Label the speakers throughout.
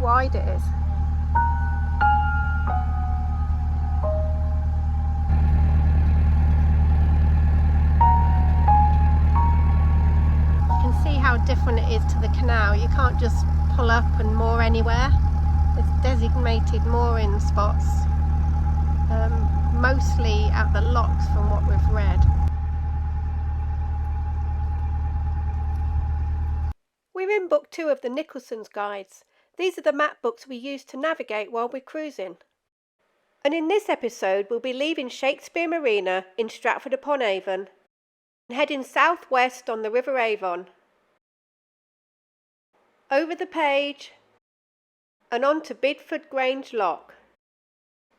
Speaker 1: wide it is. You can see how different it is to the canal. You can't just pull up and moor anywhere. There's designated mooring spots, mostly at the locks from what we've read. We're in book 2 of the Nicholson's guides. These are the map books we use to navigate while we're cruising. And in this episode we'll be leaving Shakespeare Marina in Stratford-upon-Avon and heading southwest on the River Avon. Over the page and on to Bidford Grange Lock.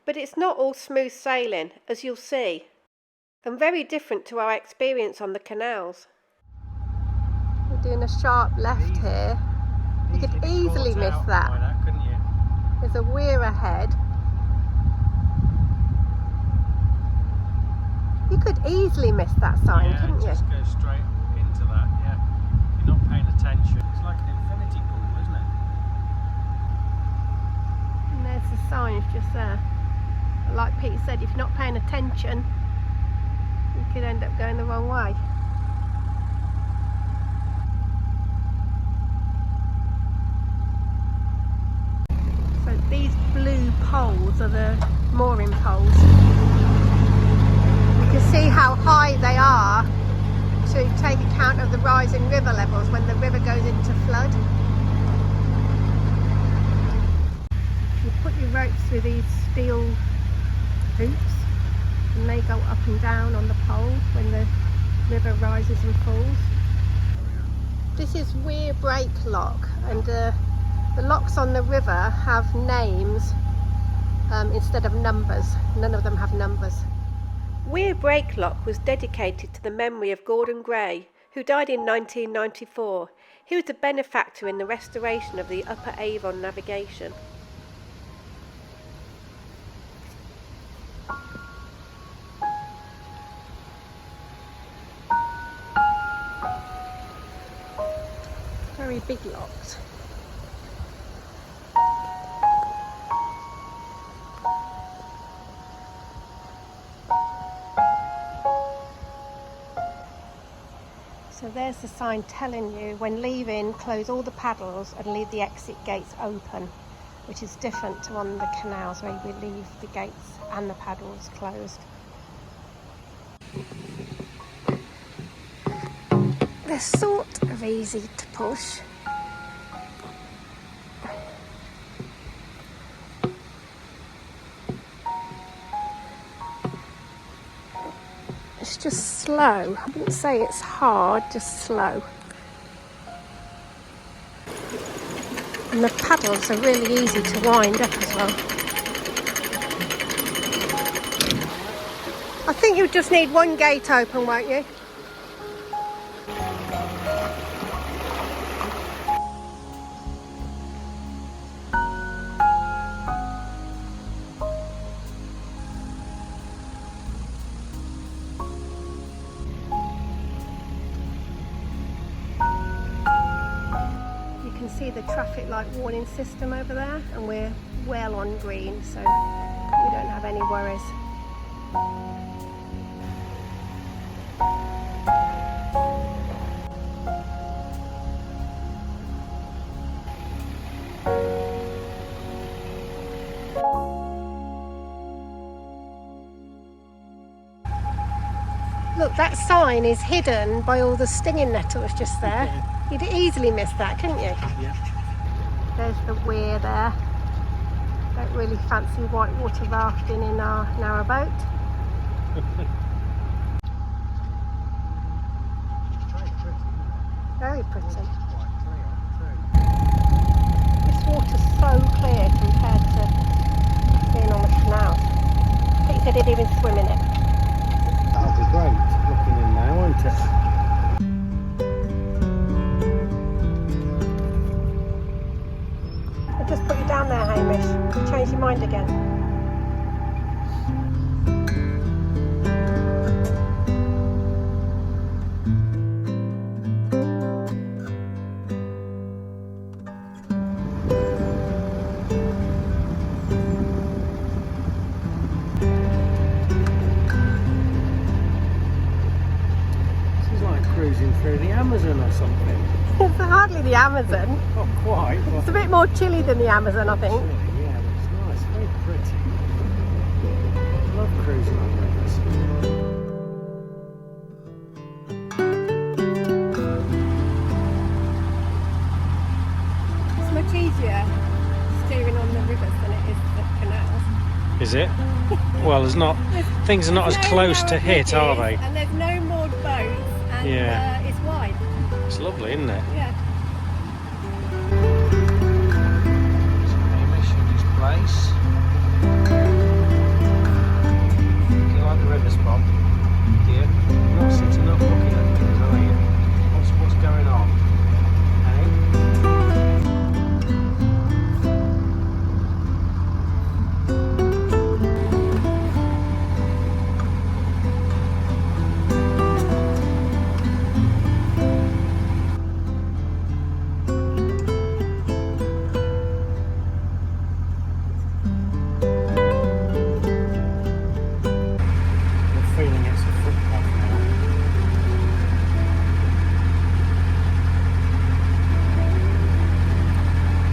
Speaker 1: But it's not all smooth sailing, as you'll see, and very different to our experience on the canals. We're doing a sharp left here. You could easily miss that. There's a weir ahead. You could easily miss that sign, couldn't you?
Speaker 2: Just go straight into that, yeah. If you're not paying attention. It's like an infinity pool, isn't it?
Speaker 1: And there's the sign just there. But like Pete said, if you're not paying attention, you could end up going the wrong way. So these blue poles are the mooring poles. You can see how high they are to take account of the rising river levels when the river goes into flood. You put your ropes through these steel hoops and they go up and down on the pole when the river rises and falls. This is Weir Brake Lock, and the locks on the river have names instead of numbers. None of them have numbers. Weir Brake Lock was dedicated to the memory of Gordon Gray, who died in 1994. He was a benefactor in the restoration of the Upper Avon navigation. Very big locks. So there's the sign telling you when leaving, close all the paddles and leave the exit gates open, which is different to on the canals where we leave the gates and the paddles closed. They're sort of easy to push. It's just slow. I wouldn't say it's hard, just slow. And the paddles are really easy to wind up as well. I think you'll just need one gate open, won't you? See the traffic light warning system over there, and we're well on green, so we don't have any worries. Look, that sign is hidden by all the stinging nettles just there. You'd easily miss that, couldn't you?
Speaker 2: Yeah.
Speaker 1: There's the weir there. Don't really fancy whitewater rafting in our narrowboat. Very pretty. This water's so clear compared to being on the canal. I think they didn't even swim in it.
Speaker 2: That'll be great looking in there, won't it?
Speaker 1: I'll just put you down there, Hamish. You change your mind again.
Speaker 2: cruising through the Amazon or something.
Speaker 1: It's hardly the Amazon.
Speaker 2: Not quite, but
Speaker 1: It's a bit more chilly than the Amazon, I think.
Speaker 2: actually, yeah, but it's nice, very pretty. I love cruising on rivers.
Speaker 1: It's much easier steering on the rivers than it is the canals.
Speaker 2: Is it? Well, there's not. Things are not as
Speaker 1: There's no
Speaker 2: close to
Speaker 1: narrow
Speaker 2: hit, are
Speaker 1: bridges,
Speaker 2: they?
Speaker 1: And there's no moored boats, and
Speaker 2: Yeah.
Speaker 1: it's wide.
Speaker 2: It's lovely, isn't it?
Speaker 1: Yeah.
Speaker 2: Hamish in his place. Do you like the river spot? Do you? You're not sitting up looking at things, are you? What's going on? Feeling it's a footpath now.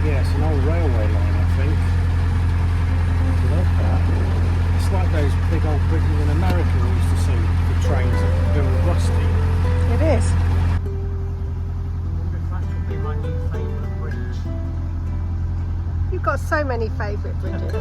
Speaker 2: Yeah, it's an old railway line, I think. Look at that. It's like those big old bridges in America we used to see, the trains that are all rusty.
Speaker 1: It is.
Speaker 2: I wonder if that could be my new favourite bridge.
Speaker 1: You've got so many favourite bridges.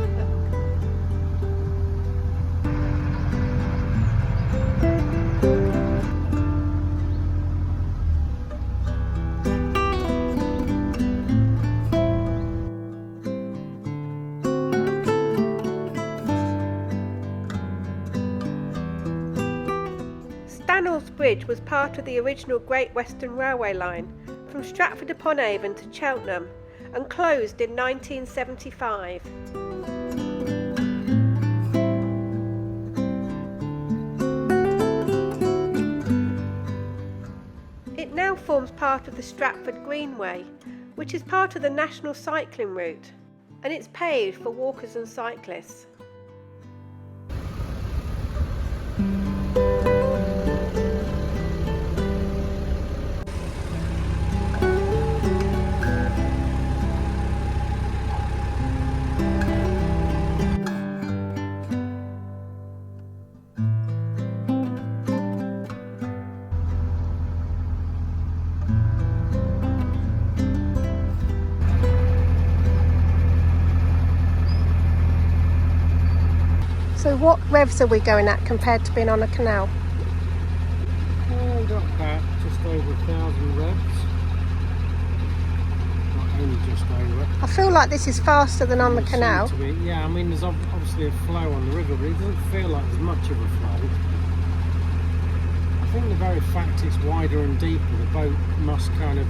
Speaker 1: Stanwell's Bridge was part of the original Great Western Railway line from Stratford-upon-Avon to Cheltenham and closed in 1975. It now forms part of the Stratford Greenway, which is part of the national cycling route, and it's paved for walkers and cyclists. So what revs are we going at compared to being on a canal?
Speaker 2: Oh, got about just over 1,000 revs. Not only just over.
Speaker 1: I feel like this is faster than on the
Speaker 2: Doesn't
Speaker 1: canal.
Speaker 2: seem to be. Yeah, I mean there's obviously a flow on the river, but it doesn't feel like there's much of a flow. I think the very fact it's wider and deeper, the boat must kind of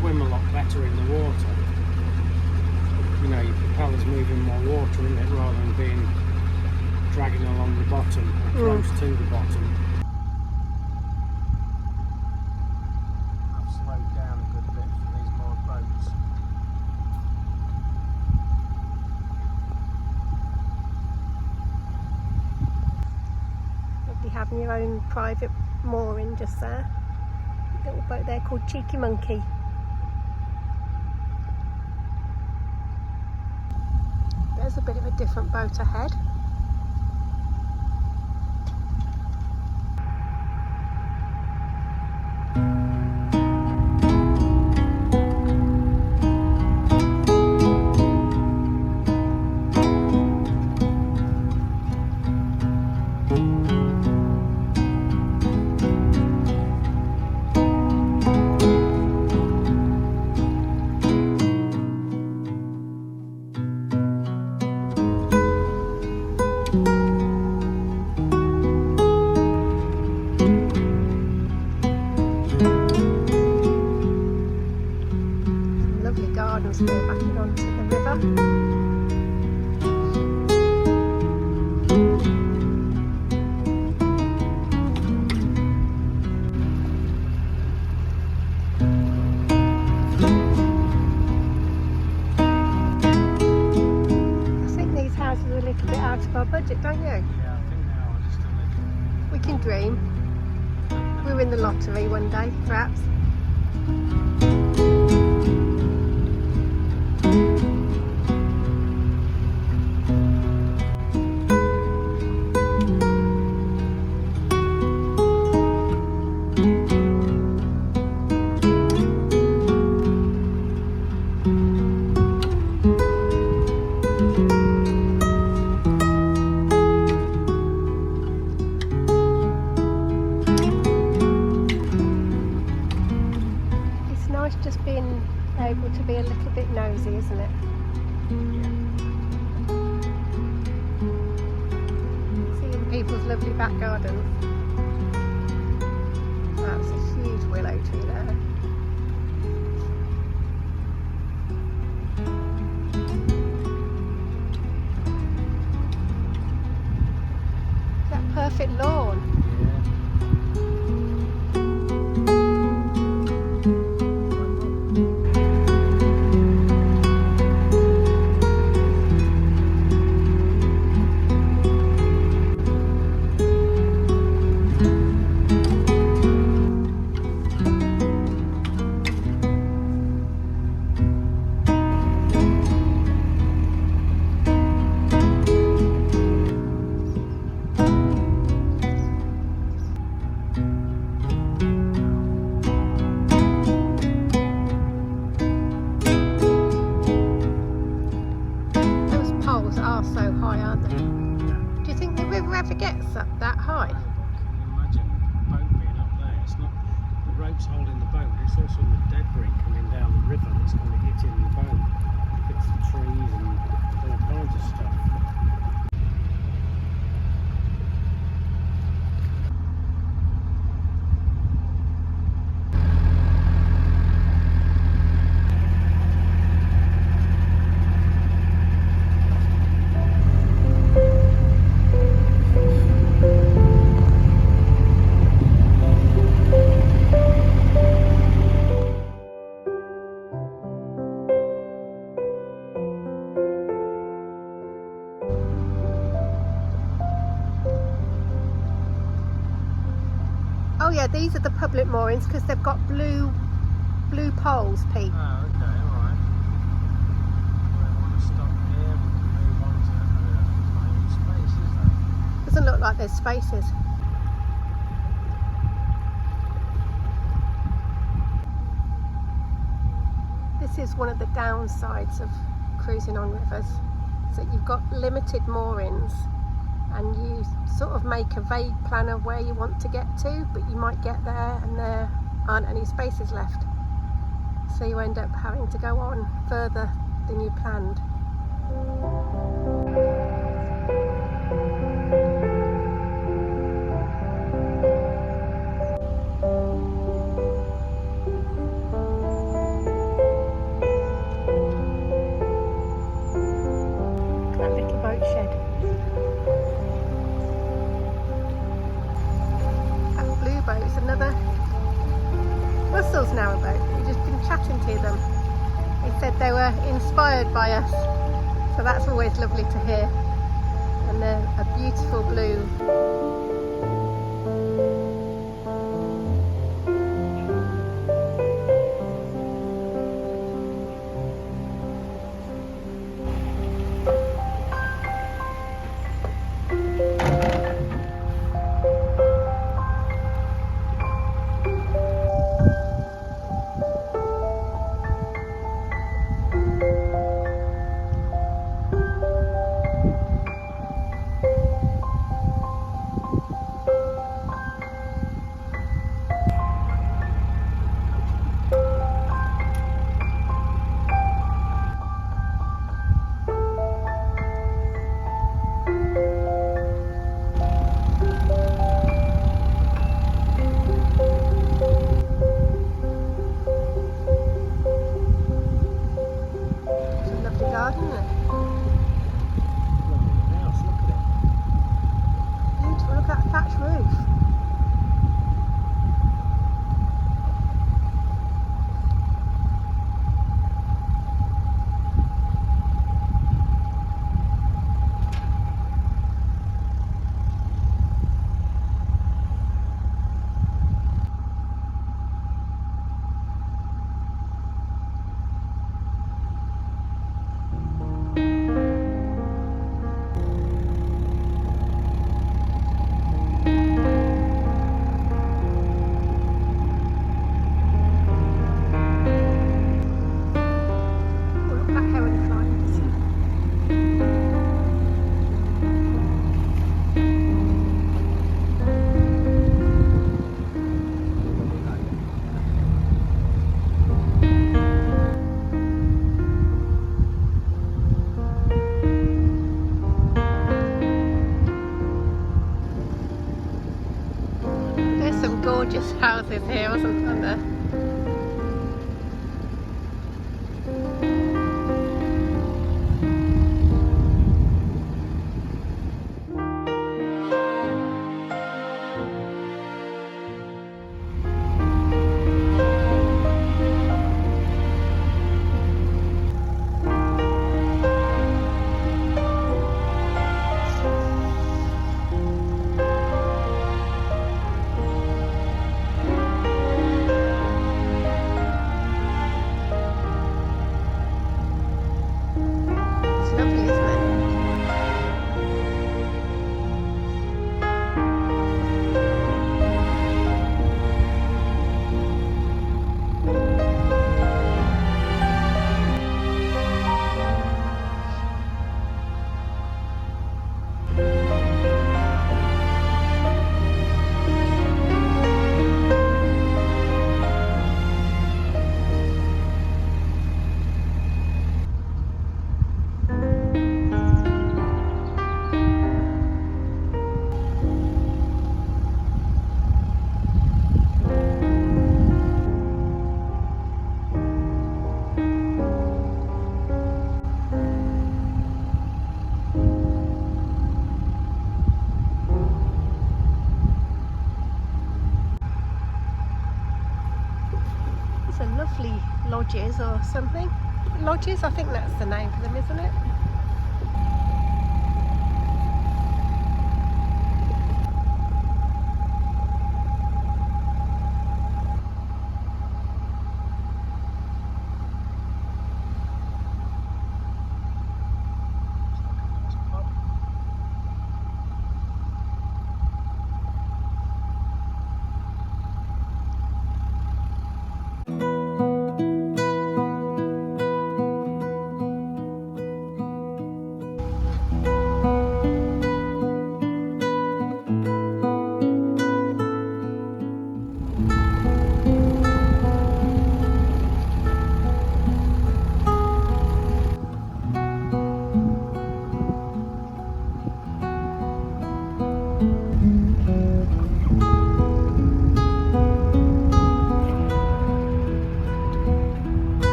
Speaker 2: swim a lot better in the water. You know, your propeller's moving more water in it rather than being dragging along the bottom or close to the bottom. I've slowed down a good bit for these moored boats.
Speaker 1: Lovely having your own private mooring just there. Little boat there called Cheeky Monkey. There's a bit of a different boat ahead. Gardens there backing onto the river. I think these houses are a little bit out of our budget, don't you?
Speaker 2: Yeah, I think they are just a little.
Speaker 1: We can dream. We were win the lottery one day, perhaps. Just being able to be a little bit nosy, isn't it? Seeing people's lovely back gardens. That's a huge willow tree there. That perfect lawn. Ever gets up that high?
Speaker 2: Can you imagine the boat being up there? It's not the ropes holding the boat, it's also the debris coming down the river that's going to hit in the boat, bits of trees and all kinds of stuff.
Speaker 1: Oh yeah, these are the public moorings because they've got blue poles, Pete.
Speaker 2: Oh, okay, alright. We want to stop here, we can move on to spaces then.
Speaker 1: Doesn't look like there's spaces. This is one of the downsides of cruising on rivers, is that you've got limited moorings and you sort of make a vague plan of where you want to get to, but you might get there and there aren't any spaces left, so you end up having to go on further than you planned. That little boat shed. Boats, another Russell's narrowboat. We've just been chatting to them. They said they were inspired by us, so that's always lovely to hear. And they're a beautiful blue. gorgeous houses here, wasn't there? Lovely lodges or something. Lodges, I think that's the name for them, isn't it?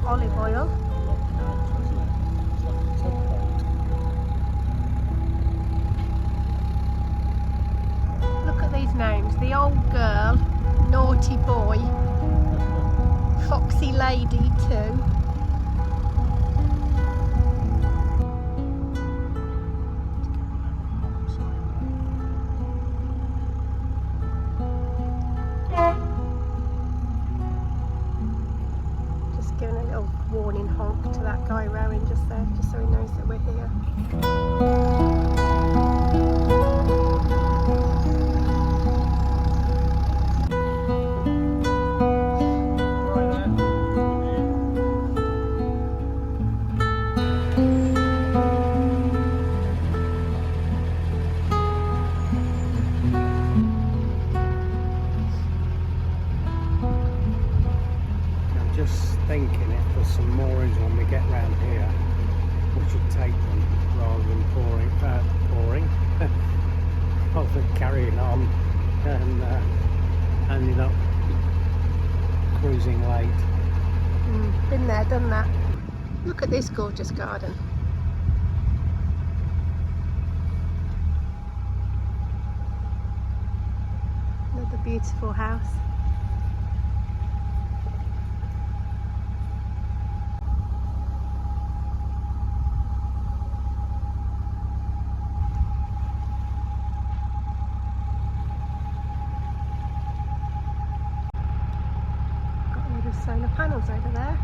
Speaker 1: Olive oil. Look at these names. The old girl, naughty boy, foxy lady too. Giving a little warning honk to that guy rowing just there, just so he knows that we're here.
Speaker 2: Just thinking if there's some moorings when we get round here, we should take them rather than rather than carrying on and ending up cruising late.
Speaker 1: Been there, done that. Look at this gorgeous garden. Another beautiful house. Solar panels over there.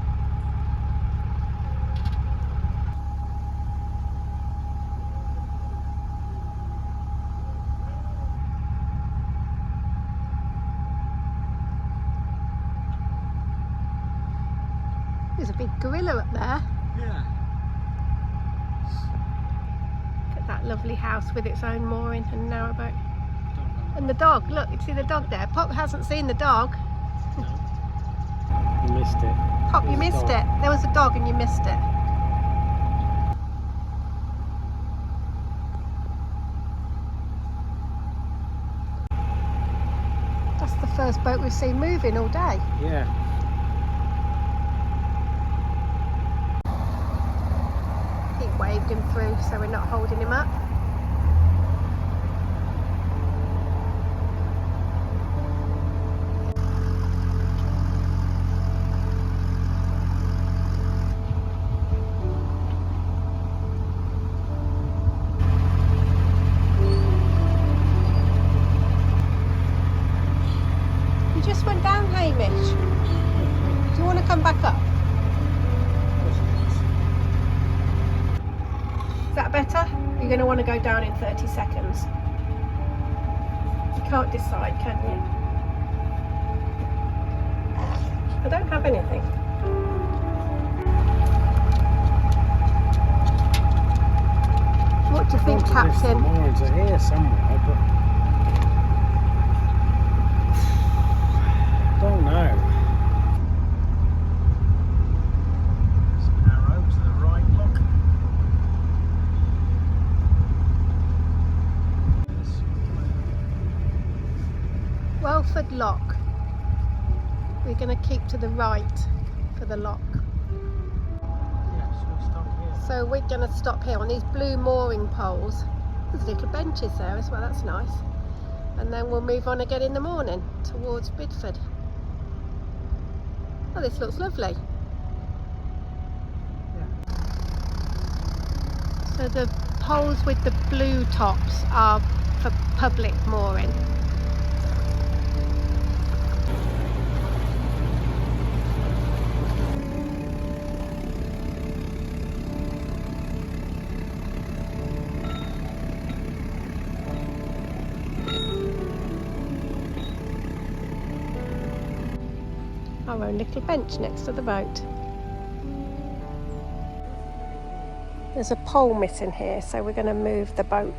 Speaker 1: There's a big gorilla up there.
Speaker 2: Yeah.
Speaker 1: Look at that lovely house with its own mooring and narrowboat. And the dog, look, you see the dog there. Pop hasn't seen the dog.
Speaker 2: No. You missed it.
Speaker 1: Pop, you missed it. There was a dog and you missed it. That's the first boat we've seen moving all day.
Speaker 2: Yeah.
Speaker 1: He waved him through, so we're not holding him up. You just went down, Hamish. Do you want to come back up? Is that better? You're going to want to go down in 30 seconds. You can't decide, can you? I don't have anything. What do you think, Captain?
Speaker 2: The moorings are here somewhere, but I don't know. Some arrows to the right, look.
Speaker 1: Welford Lock. We're going to keep to the right for the lock.
Speaker 2: Yeah, so we stop here.
Speaker 1: So we're going to stop here on these blue mooring poles. There's little benches there as well, that's nice. And then we'll move on again in the morning towards Bidford. Oh, this looks lovely.
Speaker 2: Yeah.
Speaker 1: So the poles with the blue tops are for public mooring. Our own little bench next to the boat. There's a pole missing here, so we're going to move the boat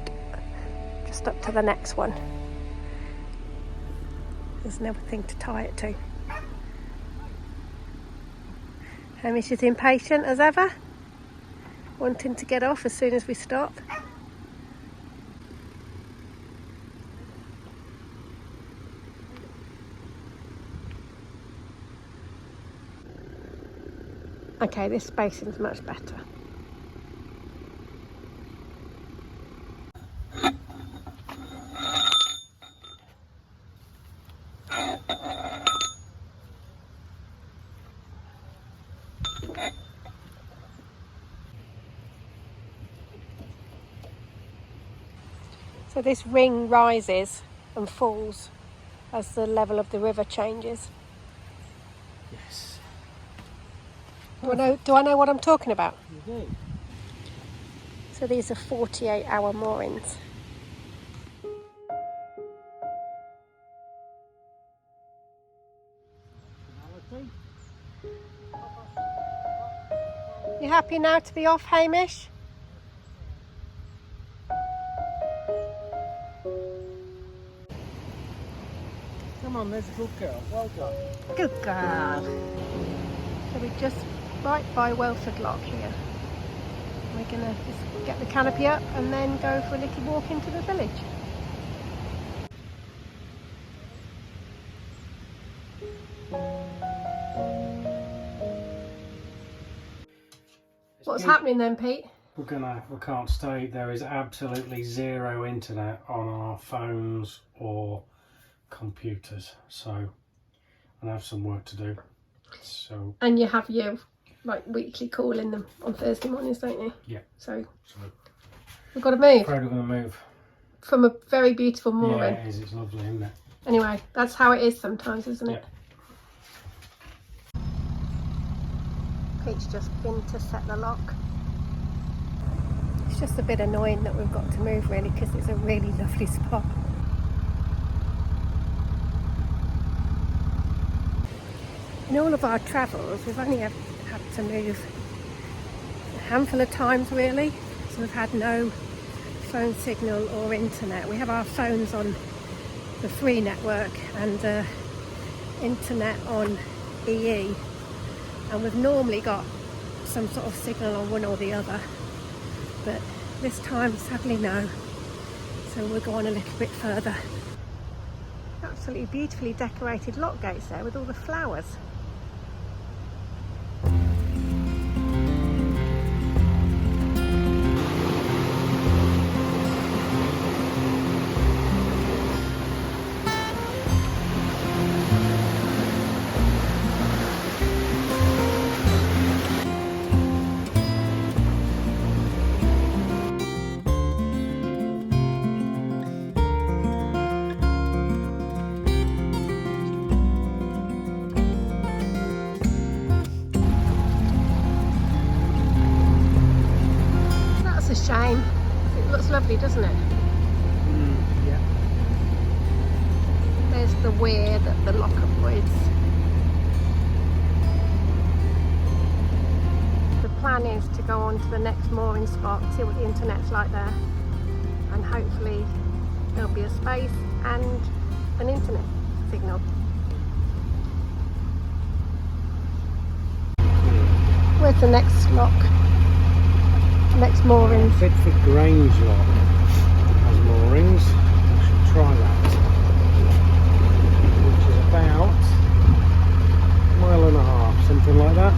Speaker 1: just up to the next one. There's another thing to tie it to. Hamish is impatient as ever, wanting to get off as soon as we stop. Okay, this spacing's much better. So this ring rises and falls as the level of the river changes.
Speaker 2: Yes.
Speaker 1: Do I know what I'm talking about?
Speaker 2: You do.
Speaker 1: So these are 48-hour moorings. You happy now to be off, Hamish?
Speaker 2: Come on, there's a good girl. Well done.
Speaker 1: Good girl. So we're just right by Welford Lock here. We're going to just get the canopy up and then go for a little walk into the village. What's happening then, Pete?
Speaker 2: We can't stay. There is absolutely zero internet on our phones or computers, so I have some work to do. So. And
Speaker 1: you have your weekly call in them on Thursday mornings, don't you?
Speaker 2: Yeah.
Speaker 1: So we've got to move.
Speaker 2: Afraid we're going to move.
Speaker 1: From a very beautiful mooring.
Speaker 2: Yeah, it is. It's lovely, isn't it?
Speaker 1: Anyway, that's how it is sometimes, isn't it?
Speaker 2: Yeah.
Speaker 1: Pete's just been to set the lock. It's just a bit annoying that we've got to move really, because it's a really lovely spot. In all of our travels, we've only had had to move a handful of times really, so we've had no phone signal or internet. We have our phones on the free network and internet on EE, and we've normally got some sort of signal on one or the other, but this time sadly no, so we'll go on a little bit further. Absolutely beautifully decorated lock gates there with all the flowers. Shame. It looks lovely, doesn't it?
Speaker 2: Yeah.
Speaker 1: There's the weir that the lock avoids. The plan is to go on to the next mooring spot, see what the internet's like there, and hopefully there'll be a space and an internet signal. Where's the next lock? Next mooring.
Speaker 2: Bedford Grange lock has moorings. I should try that. Which is about a mile and a half, something like that.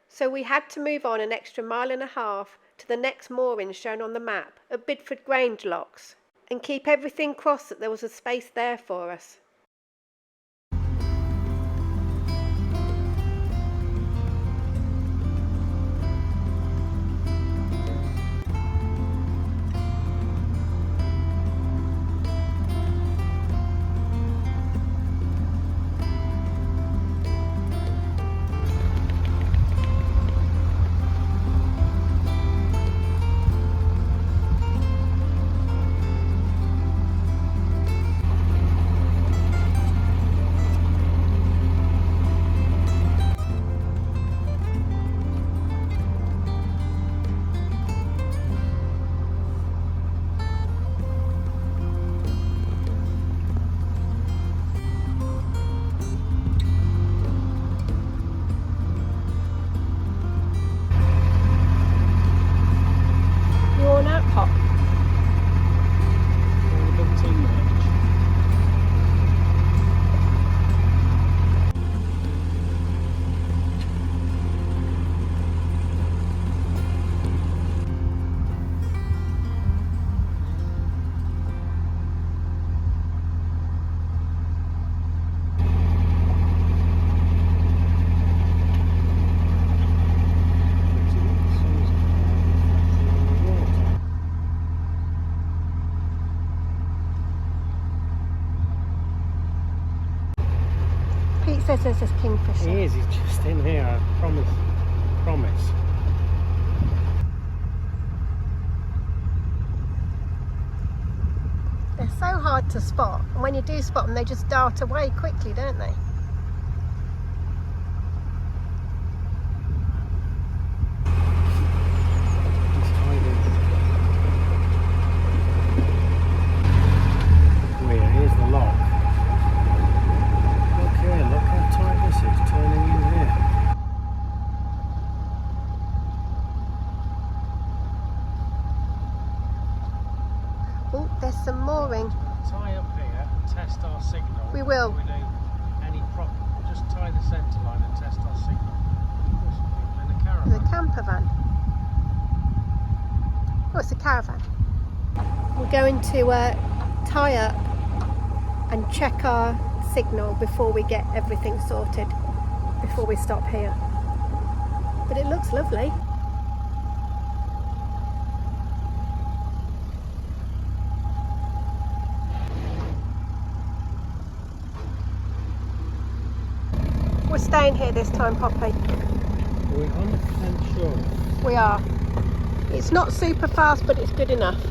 Speaker 1: So we had to move on an extra mile and a half to the next mooring shown on the map at Bedford Grange locks, and keep everything crossed that there was a space there for us. Says there's this kingfisher.
Speaker 2: He is, he's just in here, I promise.
Speaker 1: They're so hard to spot, and when you do spot them they just dart away quickly, don't they?
Speaker 2: Here's the lock. Look how tight this is, turning in here.
Speaker 1: Oh, there's some mooring.
Speaker 2: Tie up here and test our signal.
Speaker 1: We will.
Speaker 2: We do any prop. Just tie the centre line and test our signal. There's some people in a caravan.
Speaker 1: There's a camper van. Oh, it's a caravan. We're going to tie up and check our signal before we get everything sorted, before we stop here. But it looks lovely. We're staying here this time, Poppy.
Speaker 2: We're 100% sure.
Speaker 1: We are. It's not super fast, but it's good enough.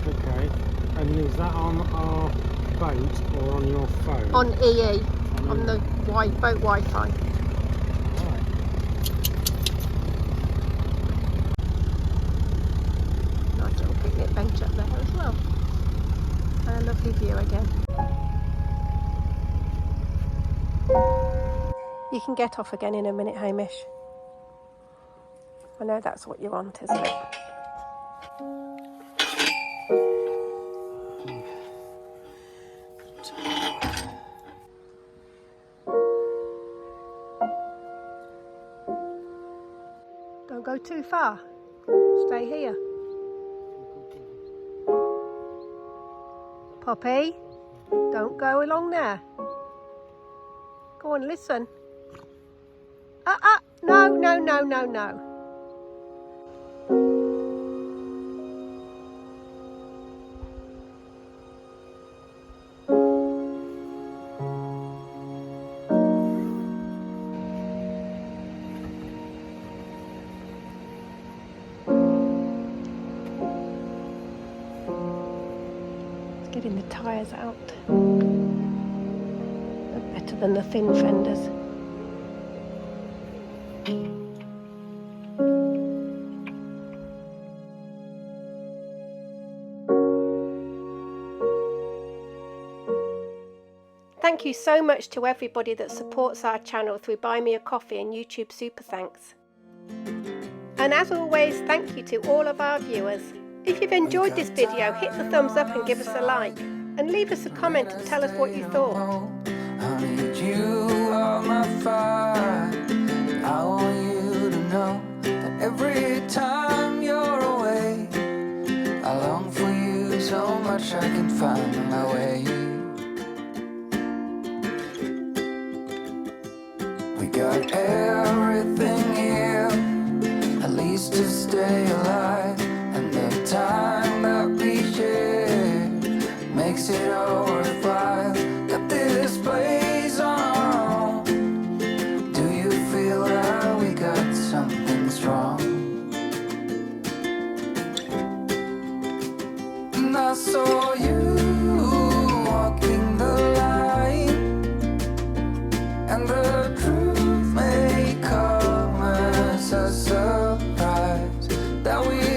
Speaker 2: Okay. And is that on our boat or on your phone?
Speaker 1: On EE, on the boat Wi-Fi.
Speaker 2: Right.
Speaker 1: You can get off again in a minute, Hamish. I know that's what you want, isn't it? Don't go too far. Stay here. Poppy, don't go along there. Go on, listen. No, no, no, no, no. Getting the tyres out. They're better than the thin fenders. Thank you so much to everybody that supports our channel through Buy Me a Coffee and YouTube Super Thanks. And as always, thank you to all of our viewers. If you've enjoyed this video, hit the thumbs up and give us a like. And leave us a comment and tell us what you thought.
Speaker 3: I need you are my fire. I want you to know that every time you're away, I long for you so much I can find my way. We got everything here, at least to stay alive. And the time that we share makes it all worthwhile. Got this place on our own. Do you feel that we got something strong? And I saw you walking the line, and the truth may come as a surprise that we